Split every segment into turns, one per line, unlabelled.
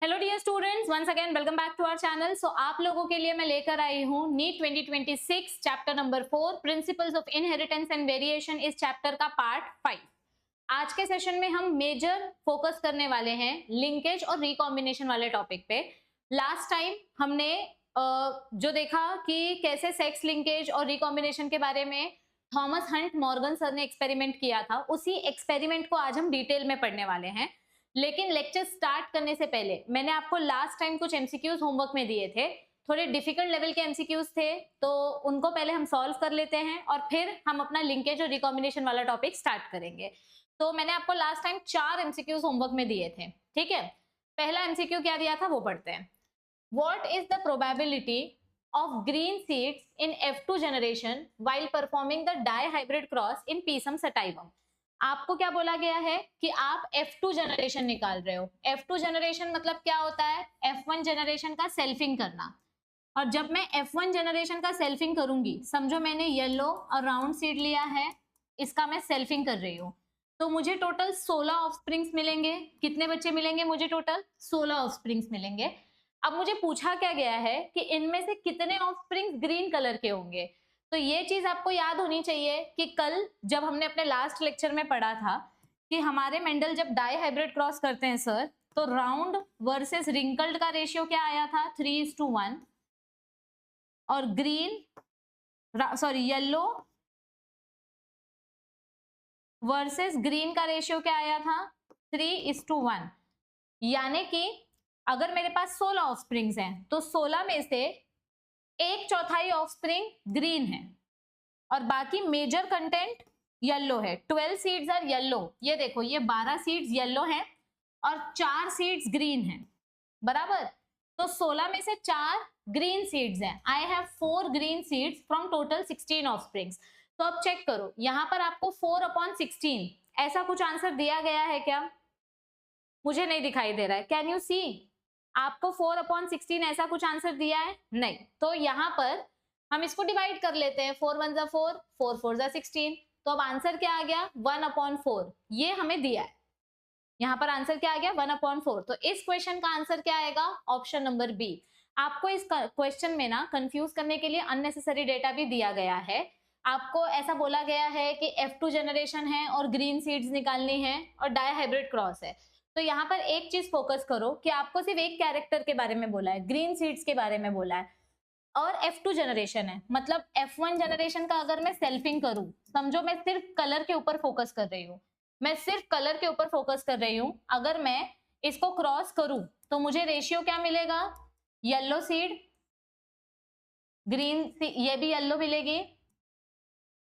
Hello dear students, once again welcome back to our channel. So आप लोगों के लिए मैं लेकर आई हूँ NEET 2026 chapter number 4 principles of inheritance and variation इस चैप्टर का पार्ट 5। आज के सेशन में हम मेजर फोकस करने वाले हैं लिंकेज और रिकॉम्बिनेशन वाले टॉपिक पे। लास्ट टाइम हमने जो देखा कि कैसे सेक्स लिंकेज और रिकॉम्बिनेशन के बारे में थॉमस हंट मॉर्गन सर ने एक्सपेरिमेंट किया था, उसी एक्सपेरिमेंट को आज हम डिटेल में पढ़ने वाले हैं। लेकिन लेक्चर स्टार्ट करने से पहले मैंने आपको लास्ट टाइम कुछ एमसीक्यूज होमवर्क में दिए थे, थोड़े डिफिकल्ट लेवल के एमसीक्यूज थे, तो उनको पहले हम सॉल्व कर लेते हैं और फिर हम अपना लिंकेज और रिकॉम्बिनेशन वाला टॉपिक स्टार्ट करेंगे। तो मैंने आपको लास्ट टाइम 4 एमसीक्यूज होमवर्क में दिए थे, ठीक है। पहला एमसीक्यू क्या दिया था वो पढ़ते हैं। What is the probability of green seeds in F2 generation while performing the dihybrid cross in Pisum sativum। आपको क्या बोला गया है कि आप F2 जनरेशन निकाल रहे हो। F2 जनरेशन मतलब क्या होता है? F1 जनरेशन का सेल्फिंग करना। और जब मैं F1 जनरेशन का सेल्फिंग करूंगी, समझो मैंने येलो और राउंड सीड लिया है, इसका मैं सेल्फिंग कर रही हूँ, तो मुझे टोटल 16 ऑफस्प्रिंग्स मिलेंगे। कितने बच्चे मिलेंगे मुझे? टोटल 16 ऑफस्प्रिंग्स मिलेंगे। अब मुझे पूछा क्या गया है कि इनमें से कितने ऑफस्प्रिंग्स ग्रीन कलर के होंगे। तो ये चीज आपको याद होनी चाहिए कि कल जब हमने अपने लास्ट लेक्चर में पढ़ा था कि हमारे मेंडल जब डाई हाइब्रिड क्रॉस करते हैं सर, तो राउंड वर्सेस रिंकल्ड का रेशियो क्या आया था? 3:1। और येलो वर्सेस ग्रीन का रेशियो क्या आया था? 3:1। यानी कि अगर मेरे पास 16 ऑफस्प्रिंग्स हैं तो 16 में से 1/4 ऑफस्प्रिंग ग्रीन है और बाकी मेजर कंटेंट येलो है। 12 सीड्स आर येलो। ये देखो, ये 12 सीड्स येलो हैं और 4 सीड्स ग्रीन हैं, बराबर। तो 16 में से 4 ग्रीन सीड्स हैं। I have 4 green seeds from total 16 offsprings. तो अब चेक करो, यहां पर आपको 4/16 ऐसा कुछ आंसर दिया गया है क्या? मुझे नहीं दिखाई दे रहा है। Can you see? आपको 4/16 ऐसा कुछ आंसर दिया है? नहीं। तो यहां पर हम इसको डिवाइड कर लेते हैं। 4 1 4, 4 4 16। तो अब आंसर क्या आ गया? 1/4। ये हमें दिया है। यहां पर आंसर क्या आ गया? 1/4। तो इस क्वेश्चन का आंसर क्या आएगा? Option number B. आपको इस क्वेश्चन में ना कंफ्यूज करने के लिए अननेसेसरी डेटा भी दिया गया है। आपको ऐसा बोला गया है कि F2 जनरेशन है और ग्रीन सीड्स निकालनी है और डाई हाइब्रिड क्रॉस है। तो यहाँ पर एक चीज फोकस करो कि आपको सिर्फ एक कैरेक्टर के बारे में बोला है, ग्रीन सीड्स के बारे में बोला है, और F2 जनरेशन है। मतलब F1 जनरेशन का अगर मैं सेल्फिंग करूं, समझो मैं सिर्फ कलर के ऊपर फोकस कर रही हूँ, मैं सिर्फ कलर के ऊपर फोकस कर रही हूँ। अगर मैं इसको क्रॉस करूं तो मुझे रेशियो क्या मिलेगा? येलो सीड ग्रीन, ये भी येलो मिलेगी,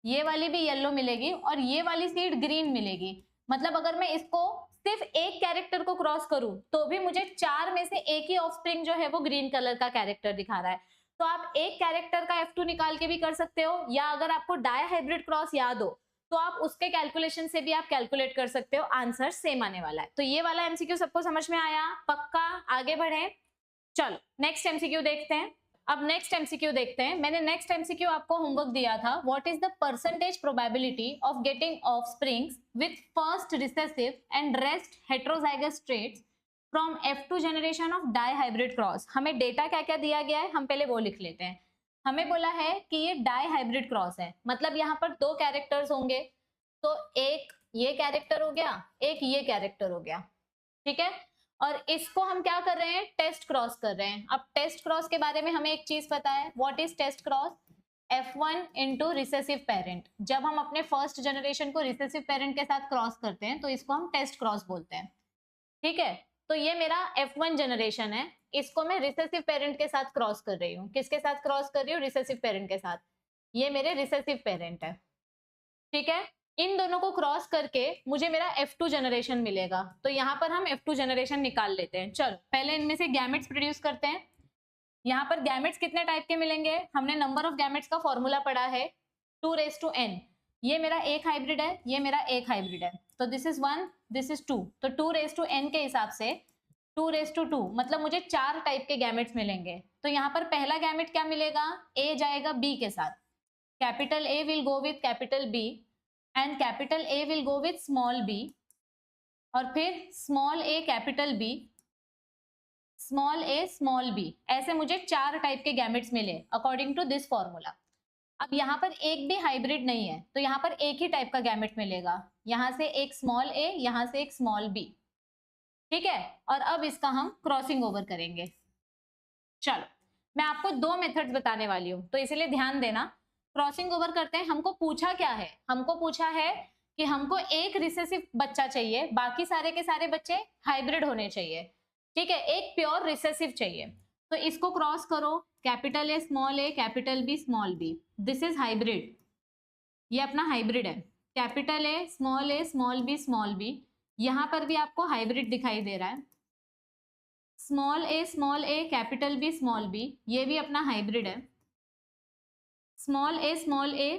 ये वाली भी येलो मिलेगी और ये वाली सीड ग्रीन मिलेगी। मतलब अगर मैं इसको सिर्फ एक कैरेक्टर को क्रॉस करूं तो भी मुझे 4 में से एक ही ऑफस्प्रिंग जो है वो ग्रीन कलर का कैरेक्टर दिखा रहा है। तो आप एक कैरेक्टर का F2 निकाल के भी कर सकते हो, या अगर आपको डाई हाइब्रिड क्रॉस याद हो तो आप उसके कैलकुलेशन से भी आप कैलकुलेट कर सकते हो। आंसर सेम आने वाला है। तो ये वाला एमसीक्यू सबको समझ में आया? पक्का? आगे बढ़े, चलो नेक्स्ट एमसीक्यू देखते हैं। अब नेक्स्ट एमसीक्यू देखते हैं। मैंने नेक्स्ट एमसीक्यू आपको होमवर्क दिया था। What is the percentage probability of getting offsprings with first recessive and rest heterozygous traits from F2 generation of dihybrid cross. हमें डेटा क्या क्या दिया गया है, हम पहले वो लिख लेते हैं। हमें बोला है कि ये डाई हाइब्रिड क्रॉस है, मतलब यहाँ पर 2 कैरेक्टर्स होंगे। तो एक ये कैरेक्टर हो गया, एक ये कैरेक्टर हो गया, ठीक है। और इसको हम क्या कर रहे हैं? टेस्ट क्रॉस कर रहे हैं। अब टेस्ट क्रॉस के बारे में हमें एक चीज पता है। What is test cross? F1 into recessive parent. जब हम अपने फर्स्ट जनरेशन को रिसेसिव पेरेंट के साथ क्रॉस करते हैं तो इसको हम टेस्ट क्रॉस बोलते हैं, ठीक है। तो ये मेरा F1 जनरेशन है, इसको मैं रिसेसिव पेरेंट के साथ क्रॉस कर रही हूँ। किसके साथ क्रॉस कर रही हूँ? रिसेसिव पेरेंट के साथ। ये मेरे रिसेसिव पेरेंट है, ठीक है। इन दोनों को क्रॉस करके मुझे मेरा F2 जनरेशन मिलेगा। तो यहाँ पर हम F2 जनरेशन निकाल लेते हैं। चलो पहले इनमें से गैमेट्स प्रोड्यूस करते हैं। यहाँ पर गैमेट्स कितने टाइप के मिलेंगे? हमने नंबर ऑफ गैमेट्स का फॉर्मूला पढ़ा है 2:n। ये मेरा एक हाइब्रिड है, ये मेरा एक हाइब्रिड है। तो दिस इज 1, दिस इज 2। तो 2:n के हिसाब से 2:2 मतलब मुझे 4 टाइप के गैमेट्स मिलेंगे। तो यहाँ पर पहला गैमेट क्या मिलेगा? A जाएगा B के साथ। Capital A will go with capital B and capital A will go with small b, और फिर small a capital B, small A small B, ऐसे मुझे 4 टाइप के गैमेट्स मिले अकॉर्डिंग टू दिस फॉर्मूला। अब यहाँ पर एक भी हाइब्रिड नहीं है तो यहाँ पर एक ही टाइप का गैमेट मिलेगा, यहाँ से एक स्मॉल ए, यहाँ से एक स्मॉल बी, ठीक है। और अब इसका हम क्रॉसिंग ओवर करेंगे। चलो मैं आपको 2 मेथड्स बताने वाली हूँ तो इसीलिए ध्यान देना। क्रॉसिंग ओवर करते हैं। हमको पूछा क्या है, हमको पूछा है कि हमको एक रिसेसिव बच्चा चाहिए, बाकी सारे के सारे बच्चे हाइब्रिड होने चाहिए, ठीक है, एक प्योर रिसेसिव चाहिए। तो इसको क्रॉस करो, capital A capital B small B, this is hybrid, ये अपना हाइब्रिड है। कैपिटल ए स्मॉल बी, यहां पर भी आपको हाइब्रिड दिखाई दे रहा है। स्मॉल ए कैपिटल बी स्मॉल बी, ये भी अपना हाइब्रिड है। स्मॉल ए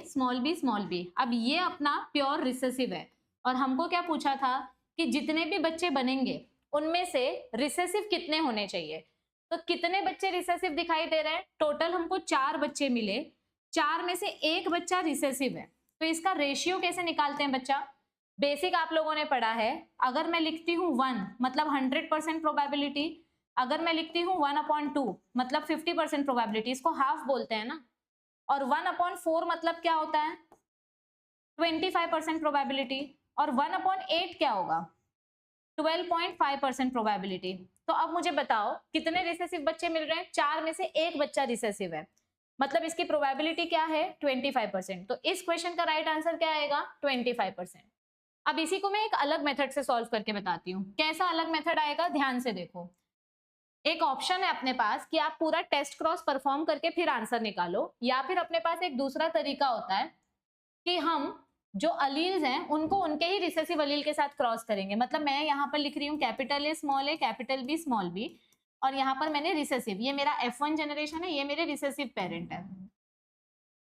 स्मॉल बी, अब ये अपना प्योर रिसेसिव है। और हमको क्या पूछा था कि जितने भी बच्चे बनेंगे उनमें से रिसेसिव कितने होने चाहिए। तो कितने बच्चे रिसेसिव दिखाई दे रहे हैं, टोटल हमको 4 बच्चे मिले, 4 में से एक बच्चा रिसेसिव है। तो इसका रेशियो कैसे निकालते हैं बच्चा, बेसिक आप लोगों ने पढ़ा है। अगर मैं लिखती हूँ 1 मतलब 100% प्रोबेबिलिटी, अगर मैं लिखती हूँ 1/2 मतलब 50% प्रोबेबिलिटी, इसको हाफ बोलते हैं ना। और 1/4 मतलब क्या होता है, 25% प्रोबेबिलिटी। और 1/8 क्या होगा, 12.5% प्रोबेबिलिटी। तो अब मुझे बताओ कितने रिसेसिव बच्चे मिल रहे हैं, 4 में से एक बच्चा रिसेसिव है, मतलब इसकी प्रोबेबिलिटी क्या है 25%। तो इस क्वेश्चन का राइट आंसर क्या आएगा 25%। अब इसी को मैं एक अलग मेथड से सॉल्व करके बताती हूँ। कैसा अलग मेथड आएगा, ध्यान से देखो। एक ऑप्शन है अपने पास कि आप पूरा टेस्ट क्रॉस परफॉर्म करके फिर आंसर निकालो, या फिर अपने पास एक दूसरा तरीका होता है कि हम जो अलील्स हैं उनको उनके ही रिसेसिव अलील के साथ क्रॉस करेंगे। मतलब मैं यहाँ पर लिख रही हूँ capital A capital B small B, और यहाँ पर मैंने रिसेसिव, ये मेरा F1 जनरेशन है, ये मेरे रिसेसिव पेरेंट है।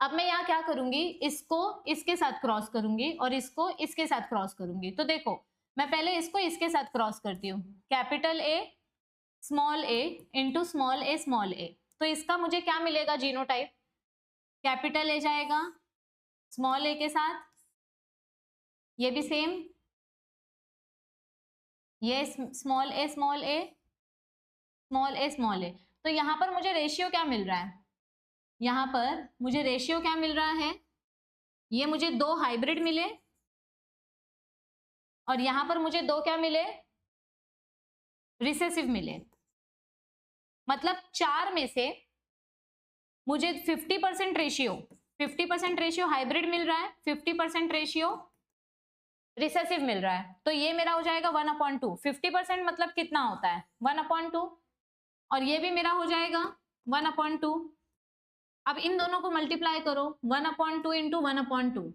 अब मैं यहाँ क्या करूंगी, इसको इसके साथ क्रॉस करूंगी और इसको इसके साथ क्रॉस करूंगी। तो देखो मैं पहले इसको इसके साथ क्रॉस करती हूँ, कैपिटल ए इंटू स्मॉल ए। तो इसका मुझे क्या मिलेगा जीनोटाइप, कैपिटल ए जाएगा स्मॉल ए के साथ, ये भी सेम, ये स्मॉल ए तो यहाँ पर मुझे रेशियो क्या मिल रहा है, यहाँ पर मुझे रेशियो क्या मिल रहा है, ये मुझे 2 हाइब्रिड मिले और यहाँ पर मुझे 2 क्या मिले, रिसेसिव मिले। मतलब 4 में से मुझे 50% रेशियो हाइब्रिड मिल रहा है, 50% रेशियो रिसेसिव मिल रहा है। तो ये मेरा हो जाएगा 1/2। 50% मतलब कितना होता है 1/2, और ये भी मेरा हो जाएगा 1/2। अब इन दोनों को मल्टीप्लाई करो, 1/2 इंटू 1/2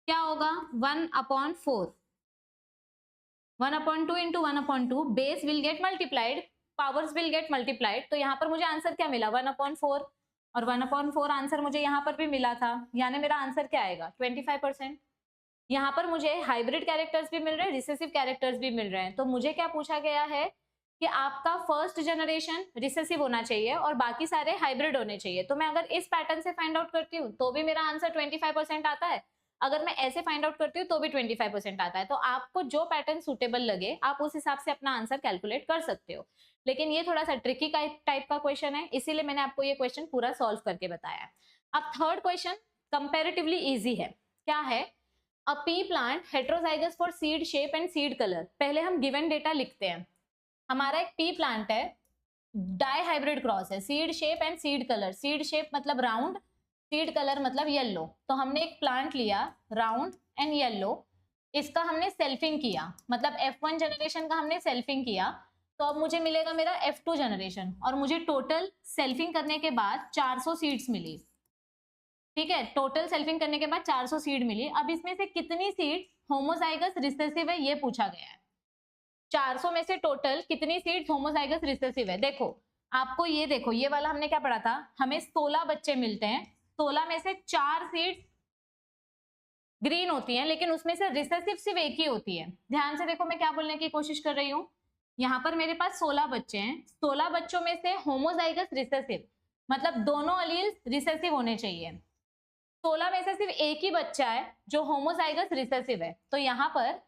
क्या होगा 1/4। 1/2 into 1/2, base will get multiplied, powers will get multiplied. तो यहाँ पर मुझे आंसर क्या मिला 1/4, और 1/4 आंसर मुझे यहाँ पर भी मिला था, यानी मेरा आंसर क्या आएगा 25%। यहाँ पर मुझे हाइब्रिड कैरेक्टर्स भी मिल रहे हैं, रिसेसिव कैरेक्टर्स भी मिल रहे हैं। तो मुझे क्या पूछा गया है कि आपका फर्स्ट जनरेशन रिसेसिव होना चाहिए और बाकी सारे हाइब्रिड होने चाहिए। तो मैं अगर इस पैटर्न से फाइंड आउट करती हूँ तो भी मेरा आंसर 25% आता है, अगर मैं ऐसे फाइंड आउट करती हूँ तो भी 25% आता है। तो आपको जो पैटर्न सुटेबल लगे आप उस हिसाब से अपना आंसर कैलकुलेट कर सकते हो। लेकिन ये थोड़ा सा ट्रिकी टाइप का क्वेश्चन है, इसीलिए मैंने आपको ये क्वेश्चन पूरा सॉल्व करके बताया। अब थर्ड क्वेश्चन कंपेरेटिवली इजी है। क्या है, a pea plant heterozygous for seed shape and seed colour. पहले हम गिवन डेटा लिखते हैं। हमारा एक पी प्लांट है, डाई हाइब्रिड क्रॉस है, seed shape and seed colour. Seed shape मतलब राउंड, सीड कलर मतलब येलो। तो हमने एक प्लांट लिया राउंड एंड येलो, इसका हमने सेल्फिंग किया, मतलब F1 जनरेशन का हमने सेल्फिंग किया। तो अब मुझे मिलेगा मेरा F2 जनरेशन, और मुझे टोटल सेल्फिंग करने के बाद 400 सीड्स मिली। ठीक है, टोटल सेल्फिंग करने के बाद 400 सीड मिली। अब इसमें से कितनी सीड होमोजाइगस रिसेसिव है ये पूछा गया है। 400 में से टोटल कितनी सीड्स होमोजाइगस रिसेसिव है। देखो आपको ये देखो, ये वाला हमने क्या पढ़ा था, हमें 16 बच्चे मिलते हैं, 16 में से 4 सीड्स ग्रीन होती हैं, लेकिन उसमें से रिसेसिव सिर्फ एक ही होती है। ध्यान से देखो मैं क्या बोलने की कोशिश कर रही हूँ। यहाँ पर मेरे पास 16 बच्चे हैं, 16 बच्चों में से होमोजाइगस रिसेसिव मतलब दोनों अलील्स रिसेसिव होने चाहिए। 16 में से सिर्फ एक ही बच्चा है जो होमोजाइगस रिसेसिव है। तो यहाँ पर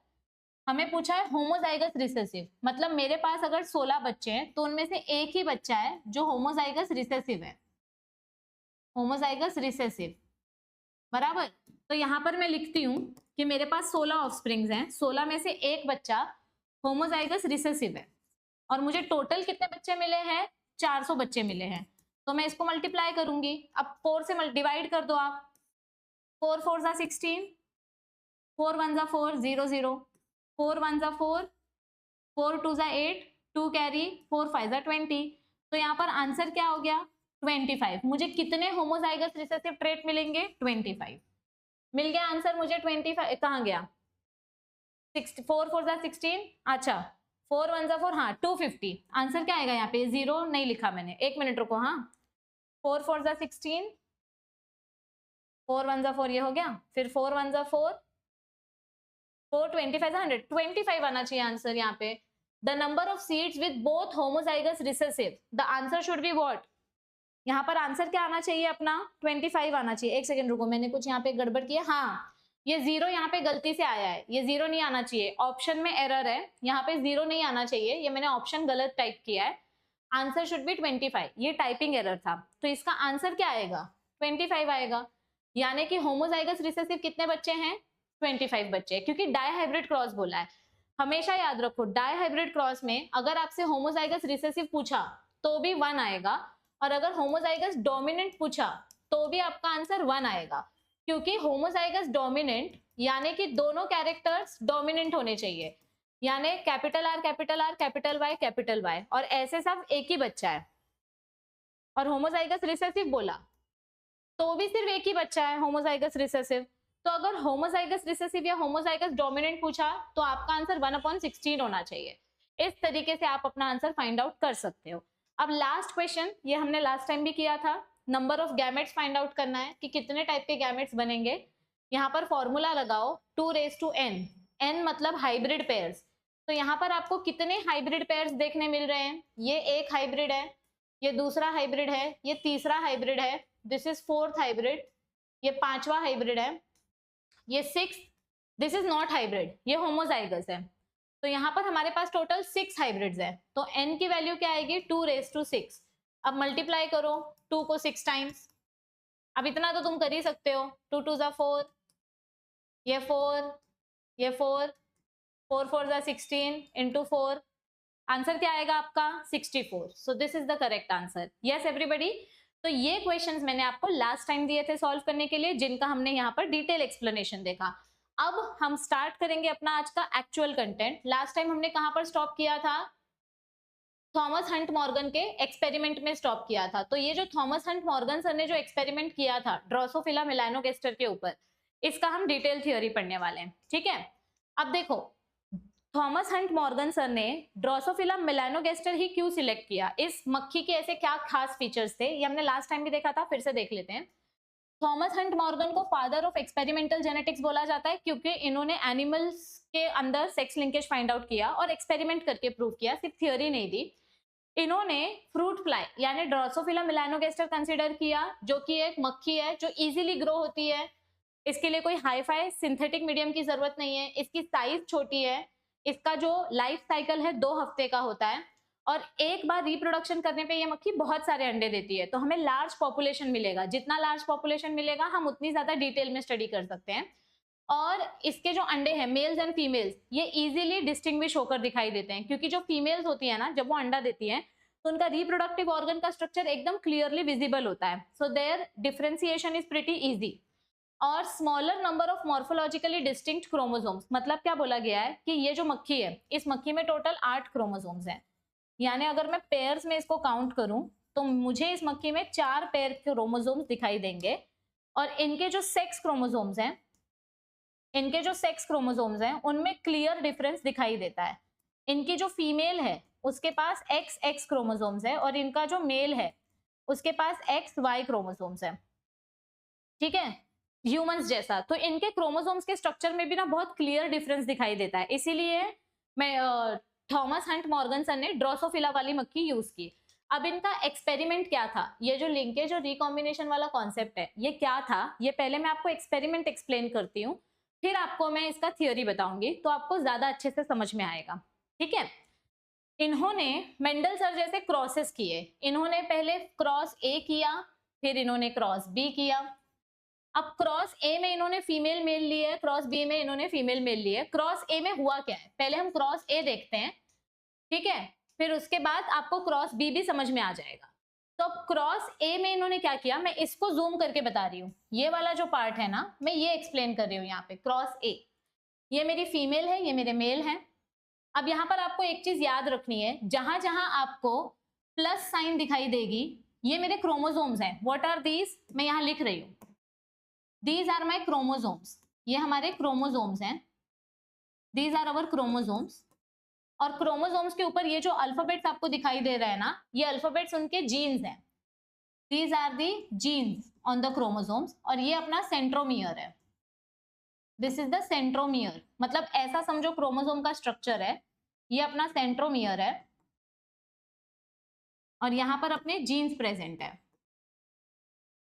हमें पूछा है होमोजाइगस रिसेसिव, मतलब मेरे पास अगर 16 बच्चे हैं तो उनमें से एक ही बच्चा है जो होमोजाइगस रिसेसिव है, होमोजाइगस रिसेसिव, बराबर। तो यहाँ पर मैं लिखती हूँ कि मेरे पास 16 ऑफस्प्रिंग्स हैं, 16 में से एक बच्चा होमोजाइगस रिसेसिव है और मुझे टोटल कितने बच्चे मिले हैं, 400 बच्चे मिले हैं। तो मैं इसको मल्टीप्लाई करूंगी, अब 4 से डिवाइड कर दो आप, 4 4 जा 16, 4 1 जा 4 0 0, 4 1 जा 4, 4 2 जा 8, 2 कैरी, 4 5 जा 20। तो यहाँ पर आंसर क्या हो गया, 25। मुझे कितने होमोजाइगस रिसेसिव ट्रेट मिलेंगे, 25 मिल गया आंसर मुझे। 25 कहाँ गया, 4 4 जा 16, अच्छा 4 1 जा 4, हाँ 250। आंसर क्या आएगा यहाँ पे, 0 नहीं लिखा मैंने, एक मिनट रुको, हाँ 4 4 जा 16, 4 1 जा 4 ये हो गया, फिर 4 1 जा 4, 4 25 जा 100, 25 आना चाहिए आंसर यहाँ पे। The number of seeds with both homozygous recessive, the answer should be what, यहाँ पर आंसर क्या आना चाहिए अपना, 25 आना चाहिए। एक सेकंड रुको, मैंने कुछ यहाँ पे गड़बड़ किया, हाँ ये 0 यहाँ पे गलती से आया है, ये 0 नहीं आना चाहिए, ऑप्शन में एरर है, यहाँ पे 0 नहीं आना चाहिए, ये मैंने ऑप्शन गलत टाइप किया है। आंसर शुड बी 25, ये टाइपिंग एरर था। तो इसका आंसर क्या आएगा, 25 आएगा। यानी कि होमोजाइगस रिसेसिव कितने बच्चे हैं, 25 बच्चे, क्योंकि डाई हाइब्रिड क्रॉस बोला है। हमेशा याद रखो डाई हाइब्रिड क्रॉस में अगर आपसे होमोजाइगस रिसेसिव पूछा तो भी 1 आएगा, और अगर होमोजाइगस डोमिनेंट पूछा तो भी आपका आंसर 1 आएगा, क्योंकि होमोजाइगस डोमिनेंट यानी कि दोनों कैरेक्टर्स डोमिनेंट होने चाहिए, यानी capital R capital R capital Y, और ऐसे सब एक ही बच्चा है। और होमोजाइगस रिसेसिव बोला तो भी सिर्फ एक ही बच्चा है होमोजाइगस रिसेसिव। तो अगर होमोजाइगस रिसेसिव या होमोजाइगस डोमिनेंट पूछा तो आपका आंसर 1/16 होना चाहिए। इस तरीके से आप अपना आंसर फाइंड आउट कर सकते हो। अब लास्ट क्वेश्चन, ये हमने लास्ट टाइम भी किया था, number of gametes find out करना है कि कितने टाइप के गैमेट्स बनेंगे। यहाँ पर फॉर्मूला लगाओ 2n, n मतलब हाइब्रिड पेयर्स। तो यहाँ पर आपको कितने हाइब्रिड पेयर्स देखने मिल रहे हैं, ये एक हाइब्रिड है, ये दूसरा हाइब्रिड है, ये तीसरा हाइब्रिड है, दिस इज 4th हाइब्रिड, ये 5वां हाइब्रिड है, ये 6th, this is not hybrid, ये होमोजाइगस है। तो यहाँ पर हमारे पास टोटल 6 हाइब्रिड्स है। तो n की वैल्यू क्या आएगी, 2⁻6। अब मल्टीप्लाई करो 2 को 6 टाइम्स, अब इतना तो तुम कर ही सकते हो, 2 2 जा 4, ये 4, ये 4, 4 4 जा 16 इंटू 4, आंसर क्या आएगा आपका 64। सो this is the correct answer. Yes everybody. तो ये क्वेश्चंस मैंने आपको लास्ट टाइम दिए थे सॉल्व करने के लिए, जिनका हमने यहाँ पर डिटेल एक्सप्लेनेशन देखा। अब हम स्टार्ट करेंगे अपना आज का एक्चुअल कंटेंट। लास्ट टाइम हमने कहां पर स्टॉप किया था, थॉमस हंट मॉर्गन के एक्सपेरिमेंट में स्टॉप किया था। तो ये जो थॉमस हंट मॉर्गन सर ने जो एक्सपेरिमेंट किया था ड्रोसोफिला मेलानोगास्टर के ऊपर, इसका हम डिटेल थ्योरी पढ़ने वाले हैं, ठीक है। अब देखो थॉमस हंट मॉर्गन सर ने ड्रोसोफिला मेलानोगास्टर ही क्यों सिलेक्ट किया, इस मक्खी के ऐसे क्या खास फीचर्स थे, ये हमने लास्ट टाइम भी देखा था, फिर से देख लेते हैं। थॉमस हंट मॉर्गन को फादर ऑफ एक्सपेरिमेंटल जेनेटिक्स बोला जाता है, क्योंकि इन्होंने एनिमल्स के अंदर सेक्स लिंकेज फाइंड आउट किया और एक्सपेरिमेंट करके प्रूव किया, सिर्फ थ्योरी नहीं दी। इन्होंने फ्रूट फ्लाई यानी ड्रोसोफिला मेलानोगास्टर कंसीडर किया, जो कि एक मक्खी है जो इजीली ग्रो होती है, इसके लिए कोई हाई फाई सिंथेटिक मीडियम की जरूरत नहीं है, इसकी साइज छोटी है, इसका जो लाइफ साइकिल है 2 हफ्ते का होता है, और एक बार रिप्रोडक्शन करने पे ये मक्खी बहुत सारे अंडे देती है। तो हमें लार्ज पॉपुलेशन मिलेगा, जितना लार्ज पॉपुलेशन मिलेगा हम उतनी ज्यादा डिटेल में स्टडी कर सकते हैं। और इसके जो अंडे हैं मेल्स एंड फीमेल्स, ये इजीली डिस्टिंग्विश होकर दिखाई देते हैं, क्योंकि जो फीमेल्स होती है ना, जब वो अंडा देती हैं तो उनका रिप्रोडक्टिव ऑर्गन का स्ट्रक्चर एकदम क्लियरली विजिबल होता है। So there differentiation is pretty easy. और smaller number of morphologically distinct chromosomes, मतलब क्या बोला गया है कि ये जो मक्खी है, इस मक्खी में टोटल 8 क्रोमोसोम्स हैं, यानी अगर मैं पेयर्स में इसको काउंट करूं तो मुझे इस मक्खी में 4 पेयर क्रोमोसोम्स दिखाई देंगे। और इनके जो सेक्स क्रोमोसोम्स हैं, उनमें क्लियर डिफरेंस दिखाई देता है। इनकी जो फीमेल है उसके पास XX क्रोमोसोम्स है, और इनका जो मेल है उसके पास XY क्रोमोसोम्स है, ठीक है, ह्यूमंस जैसा। तो इनके क्रोमोसोम्स के स्ट्रक्चर में भी ना बहुत क्लियर डिफरेंस दिखाई देता है, इसीलिए मैं थॉमस हंट मॉर्गन सर ने ड्रोसोफिला वाली मक्खी यूज की। अब इनका एक्सपेरिमेंट क्या था, ये जो लिंकेज और रिकॉम्बिनेशन वाला कॉन्सेप्ट है ये क्या था, ये पहले मैं आपको एक्सपेरिमेंट एक्सप्लेन करती हूँ, फिर आपको मैं इसका थियोरी बताऊंगी, तो आपको ज्यादा अच्छे से समझ में आएगा। ठीक है, इन्होंने मेंडल सर जैसे क्रॉसेस किए, इन्होंने पहले क्रॉस ए किया, फिर इन्होंने क्रॉस बी किया। अब क्रॉस ए में इन्होंने फीमेल मेल लिए है, क्रॉस बी में इन्होंने फीमेल मेल लिए है। क्रॉस ए में हुआ क्या है, पहले हम क्रॉस ए देखते हैं, ठीक है, फिर उसके बाद आपको क्रॉस बी भी समझ में आ जाएगा। तो अब क्रॉस ए में इन्होंने क्या किया, मैं इसको जूम करके बता रही हूँ, ये वाला जो पार्ट है ना, मैं ये एक्सप्लेन कर रही हूँ यहाँ पे। क्रॉस ए, ये मेरी फीमेल है, ये मेरे मेल है। अब यहाँ पर आपको एक चीज याद रखनी है, जहां जहां आपको प्लस साइन दिखाई देगी, ये मेरे क्रोमोसोम्स हैं। व्हाट आर दीज, मैं यहाँ लिख रही हूँ, दीज आर माई क्रोमोसोम्स, ये हमारे क्रोमोसोम्स हैं, दीज आर अवर क्रोमोसोम्स। और क्रोमोसोम्स के ऊपर ये जो अल्फाबेट्स आपको दिखाई दे रहे हैं ना, ये अल्फाबेट्स उनके जीन्स हैं, these are the genes on the chromosomes. और ये अपना सेंट्रोमियर है, दिस इज द सेंट्रोमियर, मतलब ऐसा समझो क्रोमोसोम का स्ट्रक्चर है, ये अपना सेंट्रोमियर है, और यहां पर अपने जीन्स प्रेजेंट है,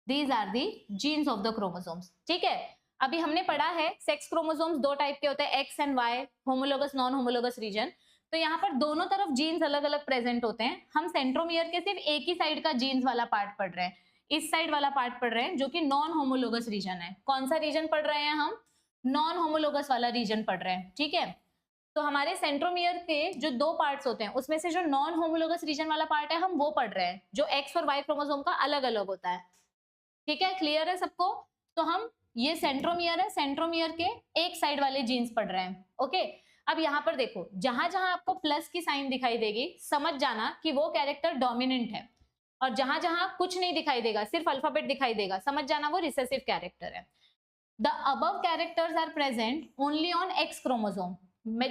these are the genes of the chromosomes. ठीक है, अभी हमने पढ़ा है सेक्स क्रोमोसोम्स दो टाइप के होते हैं, X and Y, homologous non homologous region. तो यहाँ पर दोनों तरफ जीन्स अलग अलग प्रेजेंट होते हैं। हम सेंट्रोमियर के सिर्फ एक ही साइड का जीन्स वाला पार्ट पढ़ रहे हैं, इस साइड वाला पार्ट पढ़ रहे हैं, जो कि नॉन होमोलोगस रीजन है। कौन सा रीजन पढ़ रहे हैं हम, नॉन होमोलोगस वाला रीजन पढ़ रहे हैं। ठीक है, तो हमारे सेंट्रोमियर के जो दो पार्ट्स होते हैं, उसमें से जो नॉन होमोलोगस रीजन वाला पार्ट है, हम वो पढ़ रहे हैं, जो एक्स और वाई क्रोमोसोम का अलग अलग होता है। ठीक है, क्लियर है सबको। तो हम ये सेंट्रोमियर है, सेंट्रोमियर के एक साइड वाले जीन्स पढ़ रहे हैं। ओके, अब यहाँ पर देखो, जहां जहां आपको प्लस की साइन दिखाई देगी, समझ जाना कि वो कैरेक्टर डोमिनेंट है, और जहां जहां कुछ नहीं दिखाई देगा, सिर्फ अल्फाबेट दिखाई देगा, समझ जाना वो रिसेसिव कैरेक्टर है। The above characters are present only on X chromosome.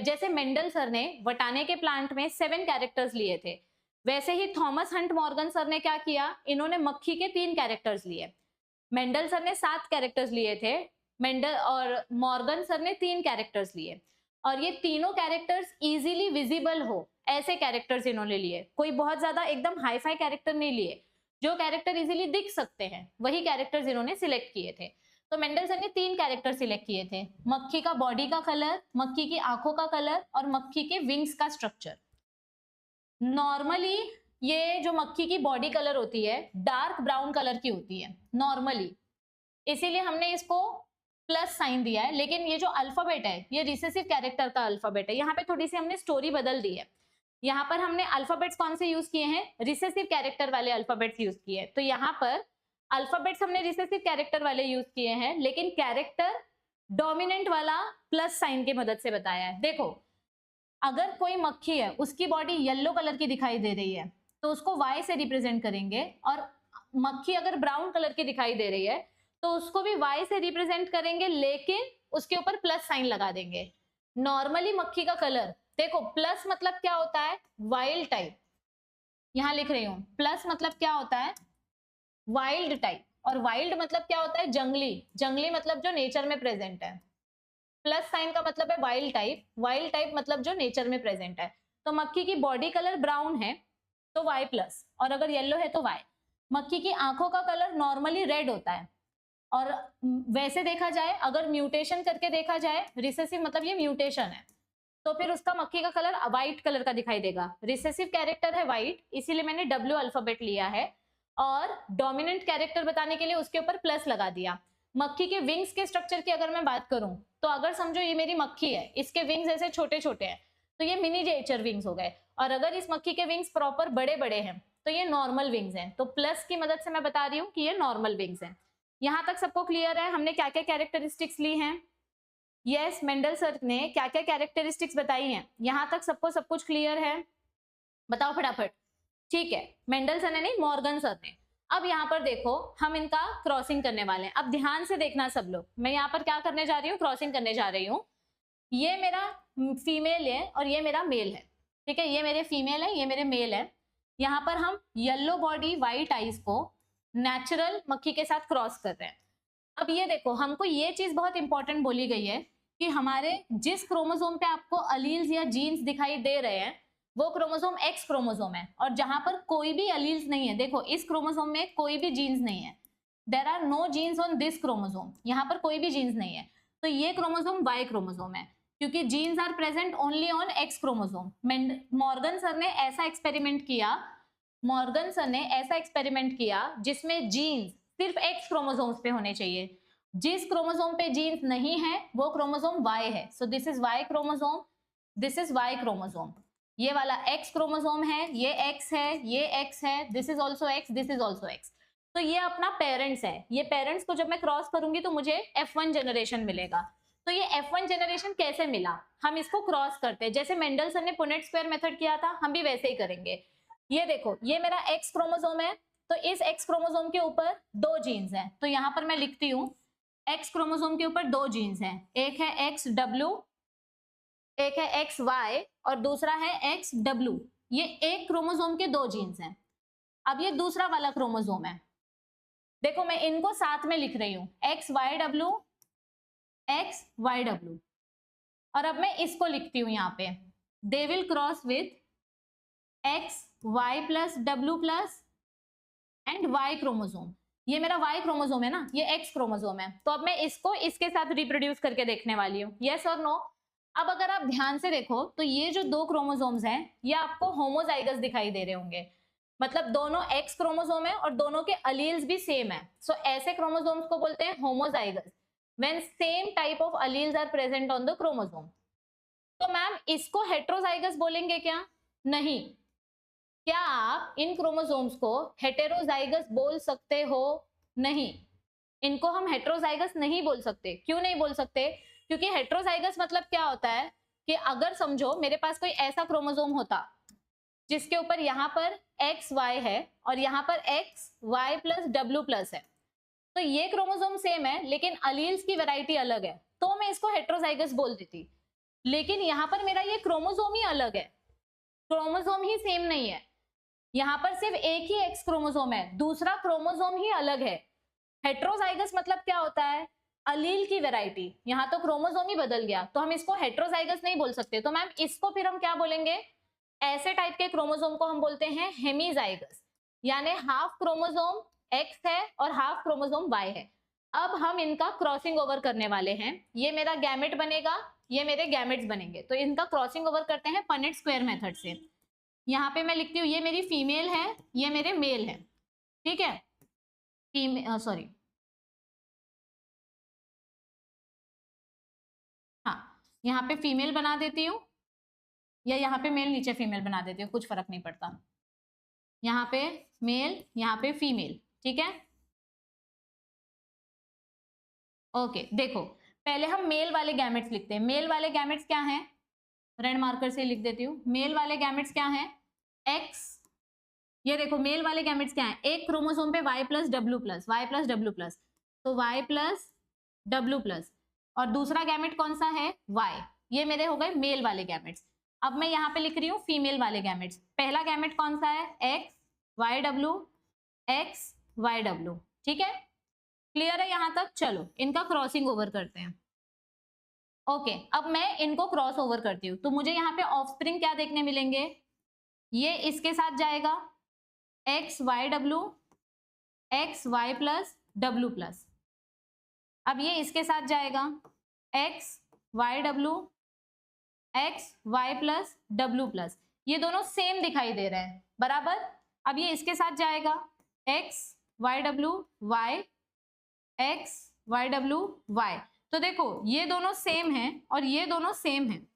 जैसे मेंडल सर ने वटाने के प्लांट में 7 कैरेक्टर्स लिए थे, वैसे ही थॉमस हंट मॉर्गन सर ने क्या किया, इन्होंने मक्खी के 3 कैरेक्टर्स लिए। मेंडल सर ने 7 कैरेक्टर्स लिए थे, मेंडल और मॉर्गन सर ने 3 कैरेक्टर्स लिए, और ये तीनों कैरेक्टर्स इजीली विजिबल हो ऐसे कैरेक्टर्स इन्होंने लिए। कोई बहुत ज्यादा एकदम हाई फाई कैरेक्टर नहीं लिए, जो कैरेक्टर इजीली दिख सकते हैं वही कैरेक्टर्स इन्होंने सिलेक्ट किए थे। तो मेंडल सर ने 3 कैरेक्टर सिलेक्ट किए थे, मक्खी का बॉडी का कलर, मक्खी की आंखों का कलर, और मक्खी के विंग्स का स्ट्रक्चर। नॉर्मली ये जो मक्खी की बॉडी कलर होती है, डार्क ब्राउन कलर की होती है नॉर्मली, इसीलिए हमने इसको प्लस साइन दिया है। लेकिन ये जो अल्फाबेट है, ये रिसेसिव कैरेक्टर का अल्फाबेट है। यहाँ पे थोड़ी सी हमने स्टोरी बदल दी है, यहाँ पर हमने अल्फाबेट्स कौन से यूज किए हैं, रिसेसिव कैरेक्टर वाले अल्फाबेट्स यूज किए हैं। तो यहाँ पर अल्फाबेट्स हमने रिसेसिव कैरेक्टर वाले यूज किए हैं, लेकिन कैरेक्टर डोमिनेंट वाला प्लस साइन की मदद से बताया है। देखो, अगर कोई मक्खी है, उसकी बॉडी येलो कलर की दिखाई दे रही है, तो उसको Y से रिप्रेजेंट करेंगे, और मक्खी अगर ब्राउन कलर की दिखाई दे रही है, तो उसको भी Y से रिप्रेजेंट करेंगे, लेकिन उसके ऊपर प्लस साइन लगा देंगे। नॉर्मली मक्खी का कलर देखो, प्लस मतलब क्या होता है, वाइल्ड टाइप, यहां लिख रही हूं, प्लस मतलब क्या होता है, वाइल्ड टाइप, और वाइल्ड मतलब क्या होता है, जंगली। जंगली मतलब जो नेचर में प्रेजेंट है। प्लस साइन का मतलब है वाइल्ड टाइप, वाइल्ड टाइप मतलब जो नेचर में प्रेजेंट है। तो मक्खी की बॉडी कलर ब्राउन है तो Y प्लस, और अगर येलो है तो Y। मक्खी की आंखों का कलर नॉर्मली रेड होता है, और वैसे देखा जाए, अगर म्यूटेशन करके देखा जाए, रिसेसिव मतलब ये म्यूटेशन है, तो फिर उसका मक्खी का कलर व्हाइट कलर का दिखाई देगा। रिसेसिव कैरेक्टर है व्हाइट, इसीलिए मैंने W अल्फाबेट लिया है, और डोमिनेंट कैरेक्टर बताने के लिए उसके ऊपर प्लस लगा दिया। मक्खी के विंग्स के स्ट्रक्चर की अगर मैं बात करूं, तो अगर समझो ये मेरी मक्खी है, इसके विंग्स ऐसे छोटे छोटे हैं, तो ये मिनीएचर विंग्स हो गए। और अगर इस मक्खी के विंग्स प्रॉपर बड़े बड़े हैं, तो ये नॉर्मल विंग्स हैं। तो प्लस की मदद से मैं बता रही हूँ कि ये नॉर्मल विंग्स हैं। यहां तक सबको क्लियर है हमने क्या क्या कैरेक्टरिस्टिक्स ली हैं? यस, मेंडल सर ने क्या क्या कैरेक्टरिस्टिक्स बताई हैं, यहां तक सबको सब कुछ क्लियर है? बताओ फटाफट। ठीक है, मेंडल सर ने नहीं, मॉर्गन सर ने। अब यहाँ पर देखो, हम इनका क्रॉसिंग करने वाले हैं। अब ध्यान से देखना सब लोग, मैं यहाँ पर क्या करने जा रही हूँ, क्रॉसिंग करने जा रही हूँ। ये मेरा फीमेल है और ये मेरा मेल है, ठीक है, ये मेरे फीमेल है, ये मेरे मेल है। यहाँ पर हम येलो बॉडी व्हाइट आईज को नेचुरल मक्खी के साथ क्रॉस कर रहे हैं। अब ये देखो, हमको ये चीज बहुत इंपॉर्टेंट बोली गई है कि हमारे जिस क्रोमोसोम पे आपको अलील्स या जीन्स दिखाई दे रहे हैं, वो क्रोमोसोम एक्स क्रोमोसोम है, और जहां पर कोई भी अलील्स नहीं है, देखो इस क्रोमोसोम में कोई भी जीन्स नहीं है, there are no genes on this chromosome, यहाँ पर कोई भी जीन्स नहीं है, तो ये क्रोमोसोम वाई क्रोमोसोम है, क्योंकि genes are present only on X chromosome. Morgan sir ने ऐसा एक्सपेरिमेंट किया जिसमें जीन्स सिर्फ एक्स क्रोमोसोम्स पे होने चाहिए। जिस क्रोमोसोम पे जीन्स नहीं है वो क्रोमोसोम वाई है। So this is Y chromosome, this is Y chromosome. ये वाला एक्स क्रोमोसोम है, ये एक्स है, ये एक्स है, this is also x, this is also x. तो ये अपना पेरेंट्स है। ये पेरेंट्स को जब मैं क्रॉस करूंगी तो मुझे F1 जनरेशन मिलेगा। तो ये F1 जनरेशन कैसे मिला, हम इसको क्रॉस करते हैं। जैसे मेंडलसन ने पुनेट स्क्वायर मेथड किया था, हम भी वैसे ही करेंगे। ये देखो, ये मेरा एक्स क्रोमोसोम है, तो इस एक्स क्रोमोसोम के ऊपर 2 जीन्स हैं। तो यहां पर मैं लिखती हूँ एक्स क्रोमोसोम के ऊपर 2 जीन्स हैं, एक है एक्स डब्ल्यू, एक है एक्स वाई और दूसरा है एक्स डब्ल्यू। ये एक क्रोमोसोम के 2 जीन्स हैं। अब ये दूसरा वाला क्रोमोसोम है, देखो मैं इनको साथ में लिख रही हूं, X Y W, X Y W. और अब मैं इसको लिखती हूं यहाँ पे, they will cross with X Y plus W plus and Y chromosome. ये मेरा वाई क्रोमोसोम है ना, ये एक्स क्रोमोसोम है। तो अब मैं इसको इसके साथ रिप्रोड्यूस करके देखने वाली हूँ, यस और नो। अब अगर आप ध्यान से देखो तो ये जो 2 क्रोमोसोम्स हैं ये आपको होमोजाइगस दिखाई दे रहे होंगे, मतलब दोनों एक्स क्रोमोसोम है और दोनों के अलील्स भी सेम है। सो ऐसे क्रोमोसोम्स को बोलते हैं homozygous, when same type of alleles are present on the chromosome. तो मैम इसको हेटेरोजाइगस बोलेंगे क्या? नहीं। क्या आप इन क्रोमोसोम्स को हेटेरोजाइगस बोल सकते हो? नहीं, इनको हम हेटेरोजाइगस नहीं बोल सकते। क्यों नहीं बोल सकते? क्योंकि हेटेरोजाइगस मतलब क्या होता है कि अगर समझो मेरे पास कोई ऐसा क्रोमोसोम होता जिसके ऊपर यहाँ पर एक्स वाई है और यहाँ पर X Y plus W plus है, तो ये क्रोमोसोम सेम है लेकिन अलील्स की वैरायटी अलग है, तो मैं इसको हेटेरोजाइगस बोल देती। लेकिन यहाँ पर मेरा ये क्रोमोसोम ही अलग है, क्रोमोसोम ही सेम नहीं है। यहाँ पर सिर्फ एक ही एक्स क्रोमोसोम है, दूसरा क्रोमोसोम ही अलग है। हेटेरोजाइगस मतलब क्या होता है? अलील की वैरायटी। यहाँ तो क्रोमोसोम ही बदल गया, तो हम इसको हेटेरोजाइगस नहीं बोल सकते। तो मैम इसको फिर हम क्या बोलेंगे? ऐसे टाइप के क्रोमोसोम को हम बोलते हैं हेमीजाइगस, यानी हाफ क्रोमोसोम एक्स है और हाफ क्रोमोसोम वाई है। अब हम इनका क्रॉसिंग ओवर करने वाले हैं। ये मेरा गैमेट बनेगा, ये मेरे गैमेट्स बनेंगे, तो इनका क्रॉसिंग ओवर करते हैं पनेट स्क्वायर मेथड से। यहाँ पे मैं लिखती हूँ ये मेरी फीमेल है, ये मेरे मेल है, ठीक है। सॉरी, हाँ, यहाँ पे फीमेल बना देती हूँ या यहाँ पे मेल नीचे फीमेल बना देती हूँ, कुछ फर्क नहीं पड़ता। यहाँ पे मेल, यहाँ पे फीमेल, ठीक है। ओके, देखो पहले हम मेल वाले गैमेट्स लिखते हैं। मेल वाले गैमेट्स क्या हैं? रेड मार्कर से लिख देती हूँ। मेल वाले गैमेट्स क्या हैं? एक्स। ये देखो मेल वाले गैमेट्स क्या हैं? एक क्रोमोसोम पे Y plus W plus, Y plus W plus, तो वाई प्लस डब्ल्यू प्लस। और दूसरा गैमेट कौन सा है? वाई। ये मेरे हो गए मेल वाले गैमेट्स। अब मैं यहाँ पे लिख रही हूँ फीमेल वाले गैमेट्स। पहला गैमेट कौन सा है? X Y W, X Y W, ठीक है। क्लियर है यहाँ तक? चलो इनका क्रॉसिंग ओवर करते हैं। ओके, अब मैं इनको क्रॉस ओवर करती हूँ, तो मुझे यहाँ पे ऑफस्प्रिंग क्या देखने मिलेंगे? ये इसके साथ जाएगा X Y W, X Y plus W plus. अब ये इसके साथ जाएगा X Y W, X Y plus W plus. ये दोनों सेम दिखाई दे रहे हैं, बराबर। अब ये इसके साथ जाएगा X Y W Y, X Y W Y. तो देखो ये दोनों सेम हैं और ये दोनों सेम हैं,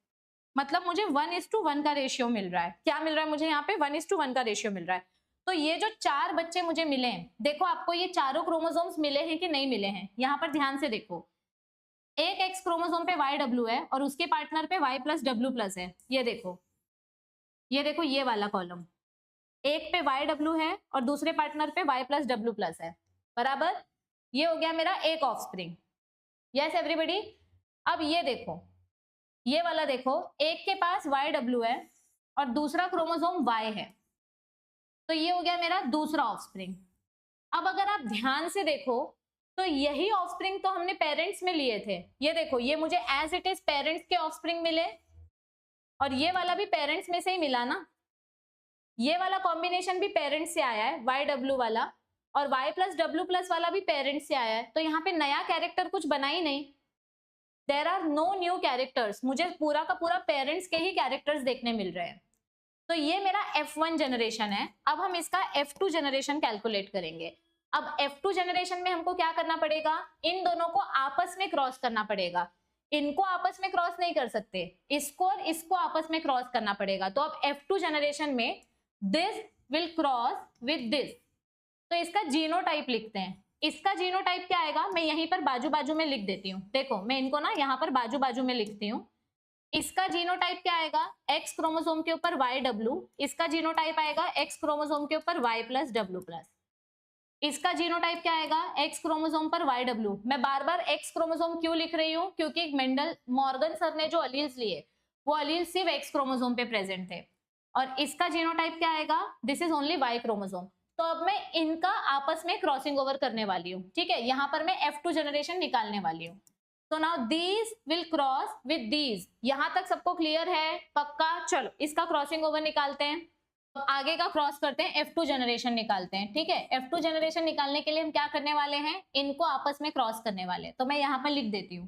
मतलब मुझे 1:1 का रेशियो मिल रहा है। क्या मिल रहा है मुझे यहाँ पे? 1:1 का रेशियो मिल रहा है। तो ये जो 4 बच्चे मुझे मिले हैं, देखो आपको ये चारों क्रोमोसोम्स मिले हैं कि नहीं मिले हैं? यहाँ पर ध्यान से देखो, एक एक्स क्रोमोसोम पे वाई डब्ल्यू है और उसके पार्टनर पे वाई प्लस डब्ल्यू प्लस है। ये देखो, ये देखो, ये वाला कॉलम, एक पे वाई डब्ल्यू है और दूसरे पार्टनर पे वाई प्लस डब्ल्यू प्लस है, बराबर। ये हो गया मेरा एक ऑफस्प्रिंग। Yes everybody. अब ये देखो, ये वाला देखो, एक के पास वाई डब्ल्यू है और दूसरा क्रोमोसोम वाई है, तो ये हो गया मेरा दूसरा ऑफस्प्रिंग। अब अगर आप ध्यान से देखो तो यही ऑफस्प्रिंग तो हमने पेरेंट्स में लिए थे। ये देखो, ये मुझे एज इट इज पेरेंट्स के ऑफस्प्रिंग मिले और ये वाला भी पेरेंट्स में से ही मिला ना। ये वाला कॉम्बिनेशन भी पेरेंट्स से आया है, वाई डब्ल्यू वाला, और वाई प्लस डब्ल्यू प्लस वाला भी पेरेंट्स से आया है। तो यहाँ पे नया कैरेक्टर कुछ बना ही नहीं, there are no new characters, मुझे पूरा का पूरा पेरेंट्स के ही कैरेक्टर्स देखने मिल रहे हैं। तो ये मेरा F1 जनरेशन है। अब हम इसका F2 जनरेशन कैलकुलेट करेंगे। अब F2 जनरेशन में हमको क्या करना पड़ेगा, इन दोनों को आपस में क्रॉस करना पड़ेगा। इनको आपस में क्रॉस नहीं कर सकते, इसको और इसको आपस में क्रॉस करना पड़ेगा। तो अब F2 जनरेशन में this will cross with this, तो इसका जीनोटाइप लिखते हैं। इसका जीनोटाइप क्या आएगा, मैं यहीं पर बाजू बाजू में लिख देती हूँ। देखो मैं इनको ना यहाँ पर बाजू बाजू में लिखती हूँ। इसका जीनोटाइप क्या आएगा, एक्स क्रोमोसोम के ऊपर वाई डब्ल्यू। इसका जीनोटाइप आएगा एक्स क्रोमोसोम के ऊपर वाई प्लस डब्ल्यू प्लस। इसका जीनोटाइप क्या आएगा, एक्स क्रोमोसोम पर वाई डब्ल्यू। मैं बार बार एक्स क्रोमोसोम क्यों लिख रही हूँ, क्योंकि मेंडल मॉर्गन सर ने जो अलील्स लिए वो अलील सिर्फ एक्स क्रोमोसोम पे प्रेजेंट थे। और इसका जीनोटाइप क्या आएगा, this is only Y chromosome. तो अब मैं इनका आपस में क्रॉसिंग ओवर करने वाली हूँ। ठीक है, यहाँ पर मैं F2 जनरेशन निकालने वाली हूँ। तो now these will cross with these. यहां तक सबको क्लियर है, पक्का? चलो इसका क्रॉसिंग ओवर निकालते हैं। आगे का क्रॉस करते हैं, F2 जनरेशन निकालते हैं। ठीक है, F2 जनरेशन निकालने के लिए हम क्या करने वाले हैं, इनको आपस में क्रॉस करने वाले हैं। तो मैं यहाँ पर लिख देती हूँ,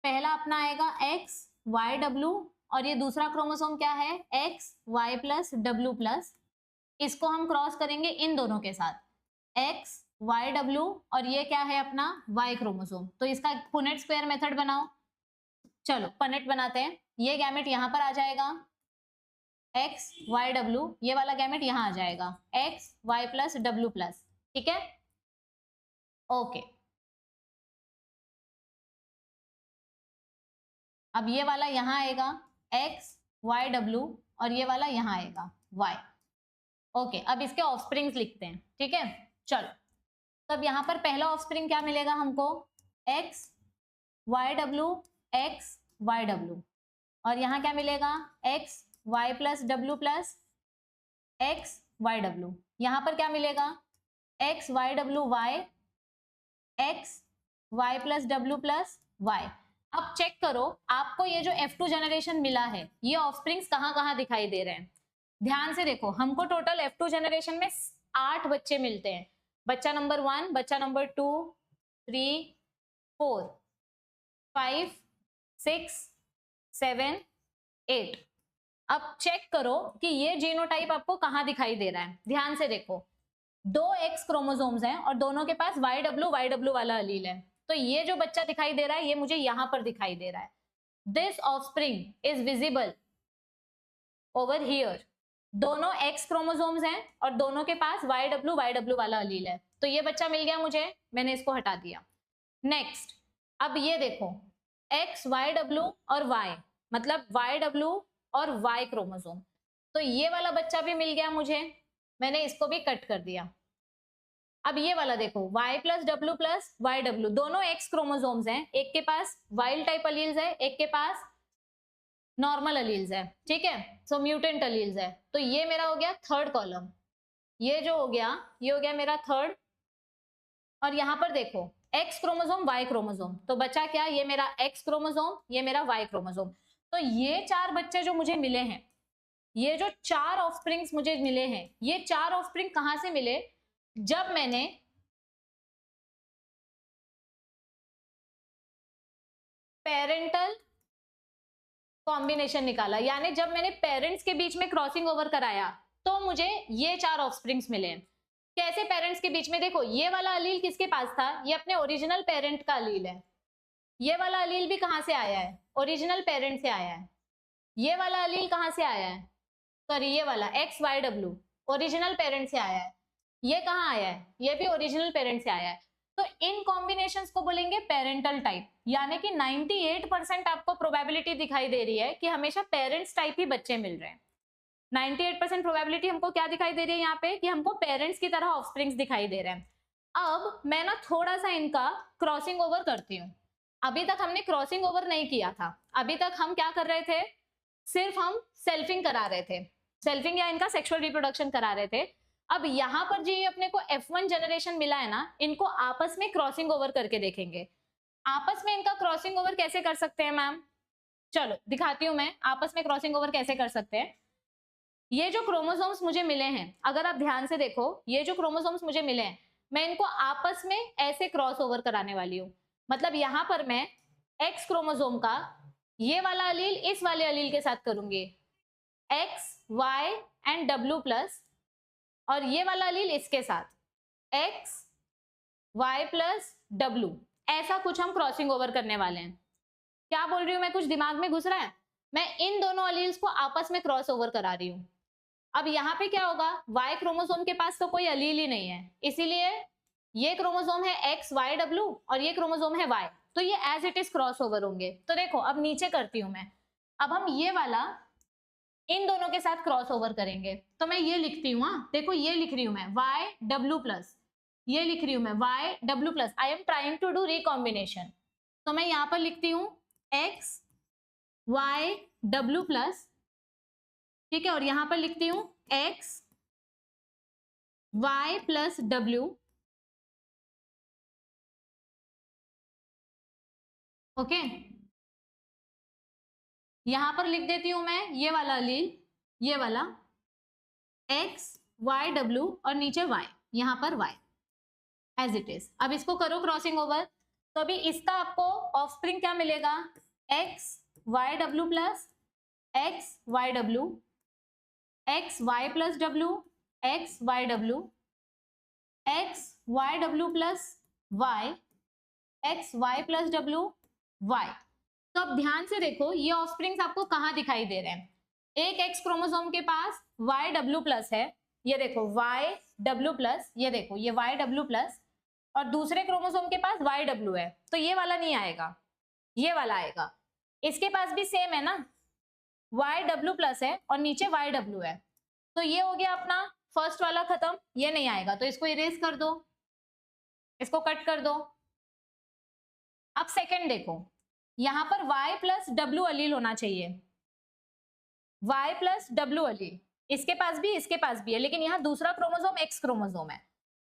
पहला अपना आएगा एक्स वाई डब्ल्यू, और ये दूसरा क्रोमोसोम क्या है, X Y plus W plus. इसको हम क्रॉस करेंगे इन दोनों के साथ, एक्स वाई डब्ल्यू, और ये क्या है अपना वाई क्रोमोसोम। तो इसका पुनेट स्क्वायर मेथड बनाओ। चलो पनेट बनाते हैं। ये गैमेट यहाँ पर आ जाएगा एक्स वाई डब्ल्यू, ये वाला गैमेट यहाँ आ जाएगा X Y plus W plus. ठीक है, ओके। अब ये वाला यहाँ आएगा एक्स वाई डब्ल्यू, और ये वाला यहाँ आएगा वाई। ओके, अब इसके ऑफस्प्रिंग्स लिखते हैं। ठीक है, चलो तब यहाँ पर पहला ऑफस्प्रिंग क्या मिलेगा हमको, X Y W X Y W, और यहाँ क्या मिलेगा X Y plus W plus X Y W. यहाँ पर क्या मिलेगा X Y W Y X Y plus W plus Y. अब चेक करो आपको ये जो F2 जनरेशन मिला है, ये ऑफस्प्रिंग्स कहाँ कहाँ दिखाई दे रहे हैं। ध्यान से देखो, हमको टोटल F2 जनरेशन में 8 बच्चे मिलते हैं। बच्चा नंबर 1, बच्चा नंबर 2, 3, 4, 5, 6, 7, 8। अब चेक करो कि ये जीनोटाइप आपको कहाँ दिखाई दे रहा है। ध्यान से देखो, 2 एक्स क्रोमोसोम्स हैं और दोनों के पास वाई डब्ल्यू वाला अलील है। तो ये जो बच्चा दिखाई दे रहा है ये मुझे यहां पर दिखाई दे रहा है। This offspring is visible over here. दोनों एक्स क्रोमोसोम्स हैं और दोनों के पास वाई डब्ल्यू वाला अलील है। तो ये बच्चा मिल गया मुझे, मैंने इसको हटा दिया। नेक्स्ट, अब ये देखो एक्स वाई डब्ल्यू और वाई, मतलब वाई डब्ल्यू और वाई क्रोमोसोम। तो ये वाला बच्चा भी मिल गया मुझे, मैंने इसको भी कट कर दिया। अब ये वाला देखो y plus W plus Y W, दोनों एक्स क्रोमोसोम्स हैं। एक के पास वाइल्ड टाइप अलील्स है, एक के पास नॉर्मल अलील्स है। ठीक है, सो म्यूटेंट अलील्स है। तो ये मेरा हो गया थर्ड कॉलम, ये जो हो गया ये हो गया मेरा थर्ड। और यहाँ पर देखो एक्स क्रोमोसोम वाई क्रोमोसोम, तो बचा क्या, ये मेरा एक्स क्रोमोसोम, ये मेरा वाई क्रोमोसोम। तो ये 4 बच्चे जो मुझे मिले हैं, ये जो 4 ऑफस्प्रिंग्स मुझे मिले हैं, ये 4 ऑफस्प्रिंग कहां से मिले, जब मैंने पेरेंटल कॉम्बिनेशन निकाला, यानी जब मैंने पेरेंट्स के बीच में क्रॉसिंग ओवर कराया तो मुझे ये 4 ऑफस्प्रिंग्स मिले। कैसे पेरेंट्स के बीच में, देखो ये वाला अलील किसके पास था, ये अपने ओरिजिनल पेरेंट का अलील है। ये वाला अलील भी कहां से आया है, ओरिजिनल पेरेंट से आया है। ये वाला अलील कहां से आया है, सॉरी ये वाला X Y W original parent से आया है। ये कहाँ आया है, ये भी ओरिजिनल पेरेंट से आया है। तो इन कॉम्बिनेशंस को बोलेंगे पेरेंटल टाइप, यानी कि 98% आपको प्रोबेबिलिटी दिखाई दे रही है कि हमेशा पेरेंट्स टाइप ही बच्चे मिल रहे हैं। 98% प्रोबेबिलिटी हमको क्या दिखाई दे रही है यहाँ पे, कि हमको पेरेंट्स की तरह ऑफस्प्रिंग्स दिखाई दे रहे हैं। अब मैं ना थोड़ा सा इनका क्रॉसिंग ओवर करती हूँ। अभी तक हमने क्रॉसिंग ओवर नहीं किया था, अभी तक हम क्या कर रहे थे, सिर्फ हम सेल्फिंग करा रहे थे, सेल्फिंग या इनका सेक्सुअल रिप्रोडक्शन करा रहे थे। अब यहाँ पर जो ये अपने को F1 जनरेशन मिला है ना, इनको आपस में क्रॉसिंग ओवर करके देखेंगे। आपस में इनका क्रॉसिंग ओवर कैसे कर सकते हैं मैम, चलो दिखाती हूँ मैं आपस में क्रॉसिंग ओवर कैसे कर सकते हैं। ये जो क्रोमोसोम्स मुझे मिले हैं, अगर आप ध्यान से देखो, ये जो क्रोमोसोम्स मुझे मिले हैं, मैं इनको आपस में ऐसे क्रॉस ओवर कराने वाली हूँ। मतलब यहाँ पर मैं एक्स क्रोमोसोम का ये वाला अलील इस वाले अलील के साथ करूंगी, X Y and W plus, और ये वाला अलील इसके साथ एक्स वाई प्लस डब्ल्यू, ऐसा कुछ हम क्रॉसिंग ओवर करने वाले हैं। क्या बोल रही हूं मैं, कुछ दिमाग में घुस रहा है? मैं इन दोनों अलील्स को आपस में क्रॉस ओवर करा रही हूं। अब यहाँ पे क्या होगा, वाई क्रोमोसोम के पास तो कोई अलील ही नहीं है, इसीलिए ये क्रोमोसोम है एक्स वाई डब्ल्यू और ये क्रोमोसोम है वाई, तो ये as it is cross over होंगे। तो देखो अब नीचे करती हूं मैं, अब हम ये वाला इन दोनों के साथ क्रॉस ओवर करेंगे, तो मैं ये लिखती हूँ, देखो ये लिख रही हूं मैं वाई डब्ल्यू प्लस, ये लिख रही हूं मैं Y W plus, I am trying to do recombination. तो मैं यहाँ पर लिखती हूँ एक्स वाई डब्ल्यू प्लस, ठीक है, और यहां पर लिखती हूं X Y plus W, okay. यहां पर लिख देती हूं मैं ये वाला अलील, ये वाला एक्स वाई डब्ल्यू और नीचे वाई, यहां पर वाई एज इट इज। अब इसको करो क्रॉसिंग ओवर, तो अभी इसका आपको ऑफस्प्रिंग क्या मिलेगा, X Y W plus X Y W, X Y plus W, X Y W, X Y W plus Y, X Y plus W Y. तो अब ध्यान से देखो ये ऑफस्प्रिंग्स आपको कहाँ दिखाई दे रहे हैं, एक एक्स क्रोमोसोम के पास वाई डब्ल्यू प्लस है, ये देखो वाई डब्ल्यू प्लस, ये देखो ये वाई डब्ल्यू प्लस, और दूसरे क्रोमोसोम के पास वाई डब्ल्यू है, तो ये वाला नहीं आएगा, ये वाला आएगा। इसके पास भी सेम है ना, वाई डब्ल्यू प्लस है और नीचे वाई डब्ल्यू है, तो ये हो गया अपना फर्स्ट वाला खत्म, ये नहीं आएगा, तो इसको इरेज कर दो, इसको कट कर दो। अब सेकंड देखो, यहां पर y प्लस डब्ल्यू अलील होना चाहिए, y प्लस डब्ल्यू अलील, इसके पास भी इसके पास भी है, लेकिन यहाँ दूसरा क्रोमोसोम एक्स क्रोमोसोम है,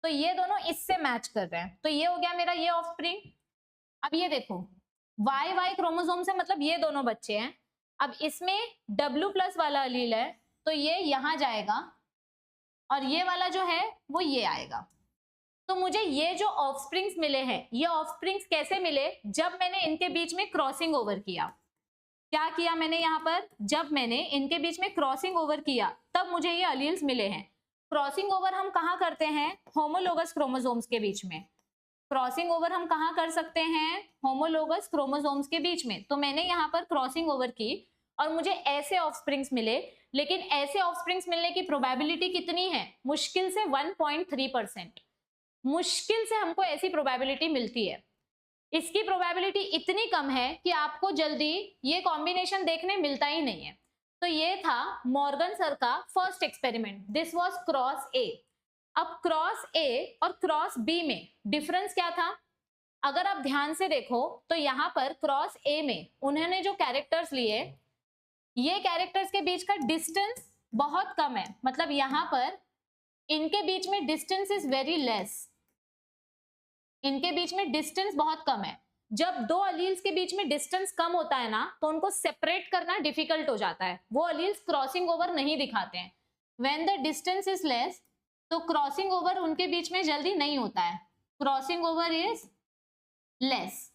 तो ये दोनों इससे मैच कर रहे हैं, तो ये हो गया मेरा ये ऑफस्प्रिंग। अब ये देखो वाई वाई क्रोमोसोम से मतलब ये दोनों बच्चे हैं, अब इसमें डब्ल्यू प्लस वाला अलील है, तो ये यहां जाएगा और ये वाला जो है वो ये आएगा। तो मुझे ये जो ऑफस्प्रिंग्स मिले हैं, ये ऑफस्प्रिंग्स कैसे मिले, जब मैंने इनके बीच में क्रॉसिंग ओवर किया। क्या किया मैंने यहाँ पर, जब मैंने इनके बीच में क्रॉसिंग ओवर किया तब मुझे ये अलील्स मिले हैं। क्रॉसिंग ओवर हम कहाँ करते हैं, होमोलोगस क्रोमोसोम्स के बीच में। क्रॉसिंग ओवर हम कहाँ कर सकते हैं, होमोलोगस क्रोमोसोम्स के बीच में। तो मैंने यहाँ पर क्रॉसिंग ओवर की और मुझे ऐसे ऑफस्प्रिंग्स मिले, लेकिन ऐसे ऑफस्प्रिंग्स मिलने की प्रोबेबिलिटी कितनी है, मुश्किल से 1.3%, मुश्किल से हमको ऐसी प्रोबेबिलिटी मिलती है। इसकी प्रोबेबिलिटी इतनी कम है कि आपको जल्दी ये कॉम्बिनेशन देखने मिलता ही नहीं है। तो ये था मॉर्गन सर का first experiment, this was cross ए। अब क्रॉस ए और क्रॉस बी में डिफरेंस क्या था, अगर आप ध्यान से देखो तो यहां पर क्रॉस ए में उन्होंने जो कैरेक्टर्स लिए, ये कैरेक्टर्स के बीच का डिस्टेंस बहुत कम है, मतलब यहां पर इनके बीच में डिस्टेंस इज वेरी लेस, इनके बीच में डिस्टेंस बहुत कम है। जब दो अलील्स के बीच में डिस्टेंस कम होता है ना, तो उनको सेपरेट करना डिफिकल्ट हो जाता है, वो अलील्स क्रॉसिंग ओवर नहीं दिखाते हैं। When the distance is less, तो क्रॉसिंग ओवर उनके बीच में जल्दी नहीं होता है, क्रॉसिंग ओवर इज लेस।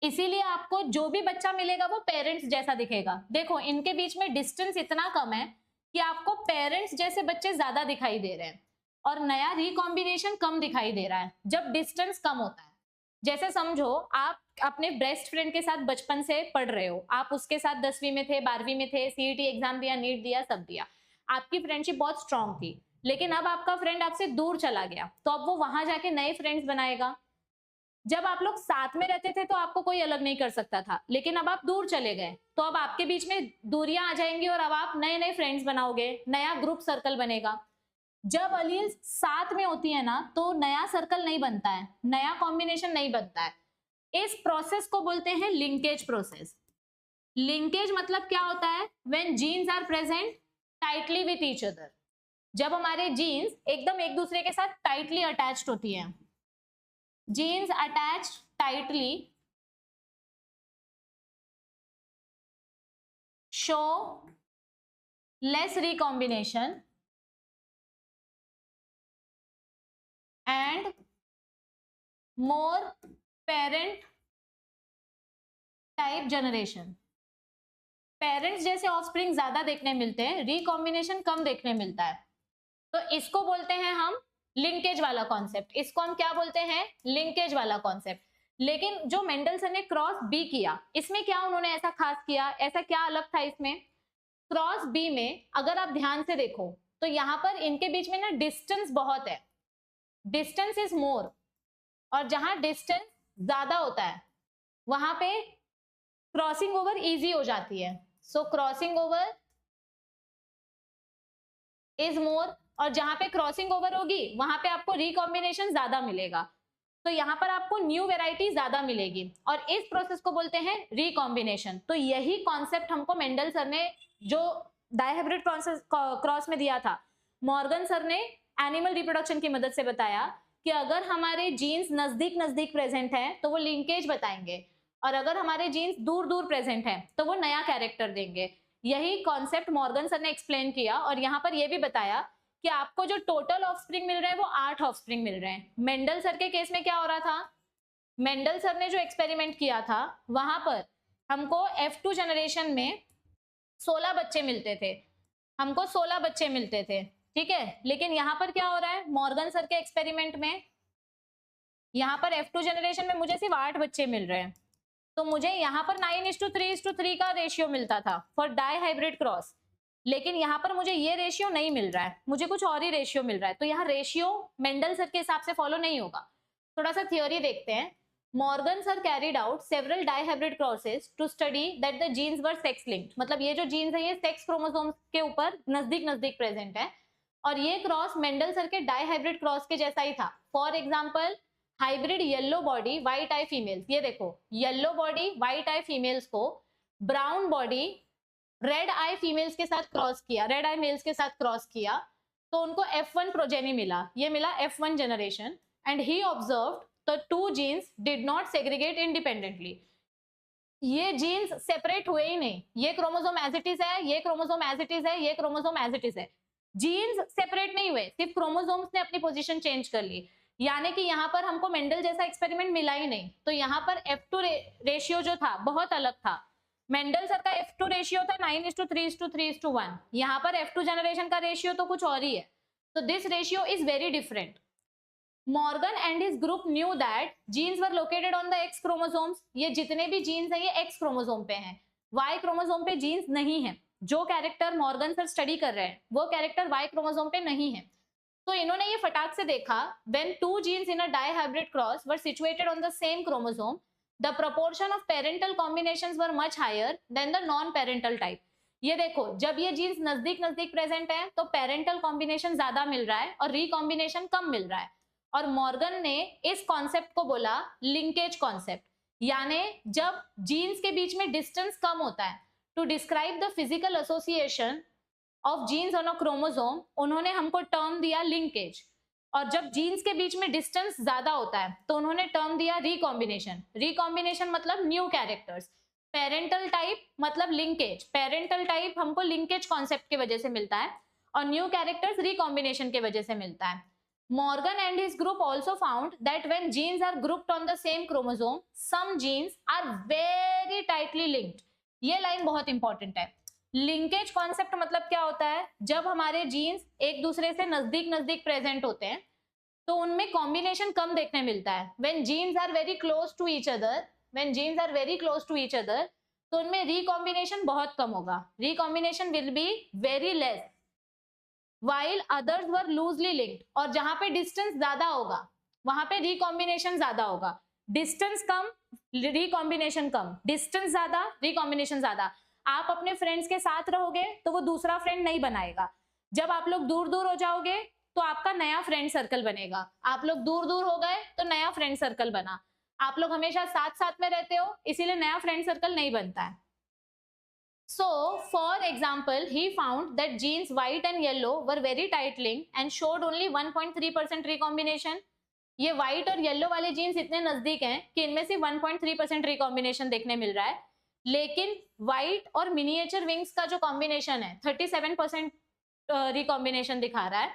इसीलिए आपको जो भी बच्चा मिलेगा वो पेरेंट्स जैसा दिखेगा। देखो इनके बीच में डिस्टेंस इतना कम है कि आपको पेरेंट्स जैसे बच्चे ज्यादा दिखाई दे रहे हैं, और नया रिकॉम्बिनेशन कम दिखाई दे रहा है जब डिस्टेंस कम होता है। जैसे समझो आप अपने बेस्ट फ्रेंड के साथ बचपन से पढ़ रहे हो, आप उसके साथ 10वीं में थे, 12वीं में थे, सीईटी एग्जाम दिया, नीट दिया, सब दिया, आपकी फ्रेंडशिप बहुत स्ट्रांग थी, लेकिन अब आपका फ्रेंड आपसे दूर चला गया, तो अब वो वहां जाके नए फ्रेंड्स बनाएगा। जब आप लोग साथ में रहते थे तो आपको कोई अलग नहीं कर सकता था, लेकिन अब आप दूर चले गए तो अब आपके बीच में दूरियां आ जाएंगी और अब आप नए नए फ्रेंड्स बनाओगे, नया ग्रुप सर्कल बनेगा। जब अलील्स साथ में होती है ना, तो नया सर्कल नहीं बनता है, नया कॉम्बिनेशन नहीं बनता है। इस प्रोसेस को बोलते हैं लिंकेज प्रोसेस। लिंकेज मतलब क्या होता है, when genes are present tightly with each other, जब हमारे जीन्स एकदम एक दूसरे के साथ टाइटली अटैच्ड होती हैं, genes attached tightly show less recombination and more parent type generation, parents जैसे ऑफस्प्रिंग ज्यादा देखने मिलते हैं, रिकॉम्बिनेशन कम देखने मिलता है, तो इसको बोलते हैं हम लिंकेज वाला कॉन्सेप्ट। इसको हम क्या बोलते हैं? लिंकेज वाला कॉन्सेप्ट। लेकिन जो मेंडलसन ने क्रॉस बी किया, इसमें क्या उन्होंने ऐसा खास किया, ऐसा क्या अलग था इसमें? क्रॉस बी में अगर आप ध्यान से देखो तो यहां पर इनके बीच में ना डिस्टेंस बहुत है, डिस्टेंस इज मोर, और जहां डिस्टेंस ज्यादा होता है वहां पे क्रॉसिंग ओवर इजी हो जाती है। सो क्रॉसिंग ओवर इज मोर, और जहां पे क्रॉसिंग ओवर होगी वहां पे आपको रिकॉम्बिनेशन ज्यादा मिलेगा, तो यहाँ पर आपको न्यू वेराइटी ज्यादा मिलेगी, और इस प्रोसेस को बोलते हैं रिकॉम्बिनेशन। तो यही कॉन्सेप्ट हमको मेंडल सर ने जो डायहाइब्रिड क्रॉस में दिया था, मॉर्गन सर ने एनिमल रिप्रोडक्शन की मदद से बताया कि अगर हमारे जीन्स नजदीक नजदीक प्रेजेंट है तो वो लिंकेज बताएंगे, और अगर हमारे जीन्स दूर दूर प्रेजेंट है तो वो नया कैरेक्टर देंगे। यही कॉन्सेप्ट मॉर्गन सर ने एक्सप्लेन किया, और यहाँ पर यह भी बताया कि आपको जो टोटल ऑफस्प्रिंग मिल रहे हैं वो 8 ऑफस्प्रिंग मिल रहे हैं। मेंडल सर के केस में क्या हो रहा था? मेंडल सर ने जो एक्सपेरिमेंट किया था वहां पर हमको F2 जनरेशन में 16 बच्चे मिलते थे, हमको 16 बच्चे मिलते थे, ठीक है। लेकिन यहाँ पर क्या हो रहा है मॉर्गन सर के एक्सपेरिमेंट में? यहाँ पर F2 जनरेशन में मुझे सिर्फ 8 बच्चे मिल रहे हैं, तो मुझे यहाँ पर 9:3:3 का रेशियो मिलता था फॉर डाई हाइब्रिड क्रॉस, लेकिन यहाँ पर मुझे ये रेशियो नहीं मिल रहा है, मुझे कुछ और ही रेशियो मिल रहा है। तो यहाँ रेशियो मेंडल सर के हिसाब से फॉलो नहीं होगा। थोड़ा सा थियोरी देखते हैं। Morgan sir carried out several dihybrid crosses to study that the genes were sex linked, मतलब ये जो जीन्स है ये सेक्स क्रोमोसोम्स के ऊपर नजदीक नजदीक प्रेजेंट है, और ये क्रॉस मेंडल सर के डाइहाइब्रिड क्रॉस के जैसा ही था। For example hybrid yellow body white I females, ये देखो येलो बॉडी व्हाइट आई फीमेल्स को ब्राउन बॉडी रेड आई फीमेल्स के साथ क्रॉस किया, रेड आई मेल्स के साथ क्रॉस किया, तो उनको F1 प्रोजेनी मिला, ये मिला F1 generation, and he observed the two genes did not segregate independently. ये जीन्स सेपरेट हुए ही नहीं, ये क्रोमोसोम एज इट इज है, ये क्रोमोसोम एज इट इज है, ये क्रोमोसोम एज इट इज है, जीन्स सेपरेट नहीं हुए, सिर्फ क्रोमोसोम्स ने अपनी पोजीशन चेंज कर ली। यानी कि यहाँ पर हमको मेंडल जैसा एक्सपेरिमेंट मिला ही नहीं। तो यहाँ पर F2 रेशियो जो था बहुत अलग था। मेंडल सर का F2 रेशियो था 9:3:3:1, यहाँ पर F2 जनरेशन का रेशियो तो कुछ और ही है। तो this ratio is very different. Morgan and his group knew that genes were located on the X chromosomes, ये जितने भी जीन्स हैं ये X क्रोमोसोम पे हैं, Y क्रोमोसोम पे जीन्स नहीं है। जो कैरेक्टर मॉर्गन सर स्टडी कर रहे हैं वो कैरेक्टर Y क्रोमोसोम पे नहीं है। तो इन्होंने ये फटाक से देखा, when two genes in a dihybrid cross were situated on the same chromosome, the proportion of parental combinations were much higher than the non-parental type. ये देखो जब ये जीन्स नजदीक नजदीक प्रेजेंट है तो पेरेंटल कॉम्बिनेशन ज्यादा मिल रहा है और रिकॉम्बिनेशन कम मिल रहा है, और मॉर्गन ने इस कॉन्सेप्ट को बोला लिंकेज कॉन्सेप्ट। यानी जब जीन्स के बीच में डिस्टेंस कम होता है, to describe the physical association of genes on a chromosome, उन्होंने हमको टर्म दिया लिंकेज। और जब जीन्स के बीच में डिस्टेंस ज्यादा होता है तो उन्होंने टर्म दिया रिकॉम्बिनेशन। रिकॉम्बिनेशन मतलब न्यू कैरेक्टर्स। पेरेंटल टाइप मतलब लिंकेज, पेरेंटल टाइप हमको लिंकेज कॉन्सेप्ट की वजह से मिलता है, और न्यू कैरेक्टर्स रिकॉम्बिनेशन की वजह से मिलता है। Morgan and his group also found that when genes are grouped on the same chromosome, some genes are very tightly linked. ये लाइन बहुत इंपॉर्टेंट है। लिंकेज कॉन्सेप्ट मतलब क्या होता है? जब हमारे जीन्स एक दूसरे से नजदीक नजदीक प्रेजेंट होते हैं तो उनमें कॉम्बिनेशन कम देखने मिलता है। when genes are very close to each other, when genes are very close to each other, तो उनमें रिकॉम्बिनेशन बहुत कम होगा, recombination will be very less, while others were loosely linked, और जहां पे डिस्टेंस ज्यादा होगा वहां पे रिकॉम्बिनेशन ज्यादा होगा। डिस्टेंस कम रिकॉम्बिनेशन कम, डिस्टेंस ज्यादा रिकॉम्बिनेशन ज्यादा। आप अपने फ्रेंड्स के साथ रहोगे तो वो दूसरा फ्रेंड नहीं बनाएगा, जब आप लोग दूर दूर हो जाओगे तो आपका नया फ्रेंड सर्कल बनेगा। आप लोग दूर दूर हो गए तो नया फ्रेंड सर्कल बना, आप लोग हमेशा साथ साथ में रहते हो इसीलिए नया फ्रेंड सर्कल नहीं बनता है। So, for example, he found that genes white and yellow were very tight linked and showed only 1.3% recombination. ये white और yellow वाले जीन्स इतने नजदीक हैं कि इनमें से 1.3% रिकॉम्बिनेशन देखने मिल रहा है, लेकिन white और miniature wings का जो कॉम्बिनेशन है 37% रिकॉम्बिनेशन दिखा रहा है।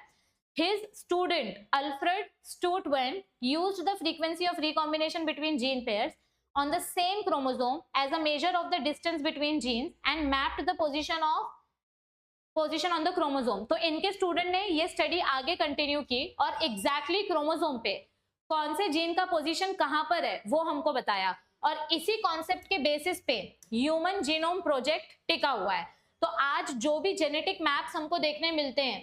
His student Alfred Sturtevant used the frequency of recombination between gene pairs on the same chromosome as a measure of the distance between genes and mapped the position on the chromosome. तो इनके student ने ये study आगे continue की और exactly chromosome पे कौन से जीन का पोजीशन कहां पर है वो हमको बताया, और इसी कॉन्सेप्ट के बेसिस पे ह्यूमन जीनोम प्रोजेक्ट टिका हुआ है। तो आज जो भी जेनेटिक मैप्स हमको देखने मिलते हैं,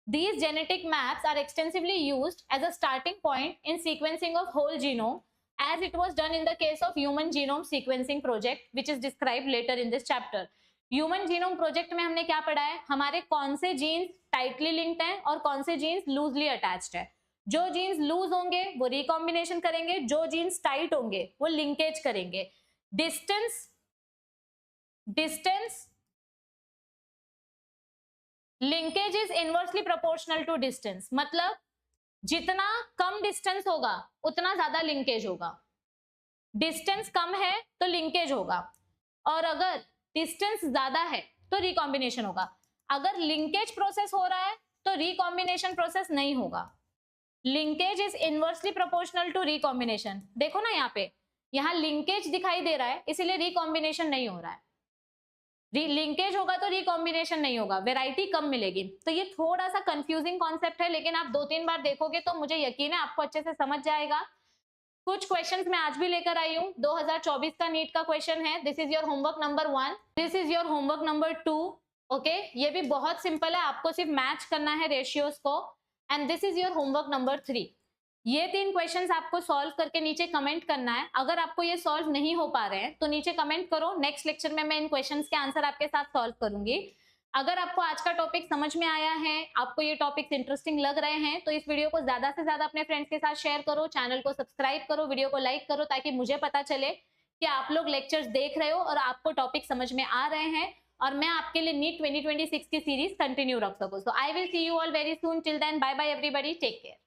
these genetic maps are extensively used as a starting point in sequencing of whole genome, as it was done in the case of human genome sequencing project, which is described later in this chapter. Human genome project में हमने क्या पढ़ा है, हमारे कौन से jeans tightly linked हैं और कौन से जीन्स लूजली अटैच्ड है। जो जीन्स लूज होंगे वो रिकॉम्बिनेशन करेंगे, जो जीन्स टाइट होंगे वो लिंकेज करेंगे। Distance linkage is inversely proportional to distance, मतलब जितना कम डिस्टेंस होगा उतना ज्यादा लिंकेज होगा। डिस्टेंस कम है तो लिंकेज होगा, और अगर डिस्टेंस ज्यादा है तो रिकॉम्बिनेशन होगा। अगर लिंकेज प्रोसेस हो रहा है तो रिकॉम्बिनेशन प्रोसेस नहीं होगा। Linkage is inversely proportional to recombination. देखो ना यहाँ पे, यहाँ लिंकेज दिखाई दे रहा है इसीलिए रिकॉम्बिनेशन नहीं हो रहा है। लिंकेज होगा तो रिकॉम्बिनेशन नहीं होगा, वैरायटी कम मिलेगी। तो ये थोड़ा सा कंफ्यूजिंग कॉन्सेप्ट है, लेकिन आप 2-3 बार देखोगे तो मुझे यकीन है आपको अच्छे से समझ जाएगा। कुछ क्वेश्चंस मैं आज भी लेकर आई हूँ। 2024 का नीट का क्वेश्चन है, this is your homework number 1, this is your homework number 2। Okay, ये भी बहुत सिंपल है, आपको सिर्फ मैच करना है रेशियोज को। And this is your homework number 3। ये 3 क्वेश्चंस आपको सॉल्व करके नीचे कमेंट करना है। अगर आपको ये सॉल्व नहीं हो पा रहे हैं तो नीचे कमेंट करो, नेक्स्ट लेक्चर में मैं इन क्वेश्चंस के आंसर आपके साथ सॉल्व करूंगी। अगर आपको आज का टॉपिक समझ में आया है, आपको ये टॉपिक्स इंटरेस्टिंग लग रहे हैं, तो इस वीडियो को ज्यादा से ज्यादा अपने फ्रेंड्स के साथ शेयर करो, चैनल को सब्सक्राइब करो, वीडियो को लाइक करो, ताकि मुझे पता चले कि आप लोग लेक्चर्स देख रहे हो और आपको टॉपिक समझ में आ रहे हैं, और मैं आपके लिए नीट 2026 की सीरीज कंटिन्यू रख सकूं। So I will see you all very soon, till then bye bye everybody, take care.